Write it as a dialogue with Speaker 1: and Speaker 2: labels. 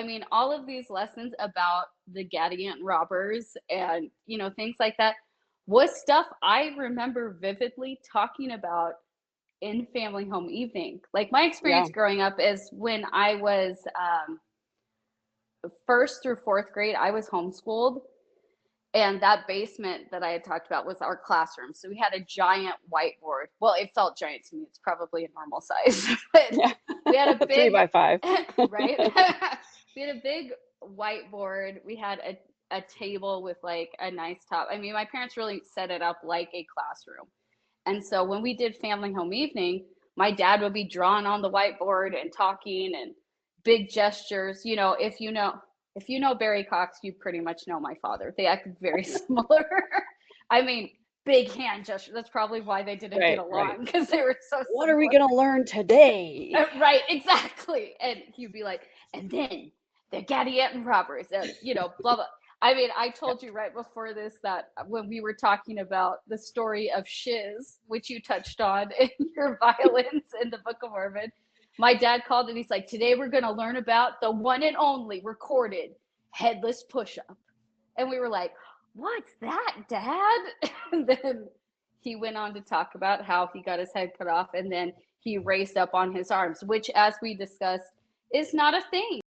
Speaker 1: I mean, all of these lessons about the Gadianton robbers and, things like that was stuff I remember vividly talking about in family home evening. Like my
Speaker 2: Yeah.
Speaker 1: experience growing up is when I was first through fourth grade, I was homeschooled. And that basement that I had talked about was our classroom. So we had a giant whiteboard. Well, it felt giant to me. It's probably a normal size, but
Speaker 2: Yeah.
Speaker 1: we had a
Speaker 2: 3x5.
Speaker 1: right? We had a big whiteboard. We had a table with like a nice top. I mean, my parents really set it up like a classroom. And so when we did family home evening, my dad would be drawing on the whiteboard and talking and big gestures. If you know Barry Cox, you pretty much know my father. They act very similar. I mean, big hand gesture. That's probably why they didn't get
Speaker 2: Right.
Speaker 1: along, because they were so
Speaker 2: What are we
Speaker 1: similar.
Speaker 2: going to learn today?
Speaker 1: Right, exactly. And he'd be like, and then the Gadianton robbers, blah, blah. I mean, I told you right before this that when we were talking about the story of Shiz, which you touched on in your violence in the Book of Mormon, my dad called and he's like, today we're going to learn about the one and only recorded headless push-up. And we were like, what's that, Dad? And then he went on to talk about how he got his head cut off and then he raised up on his arms, which, as we discussed, is not a thing.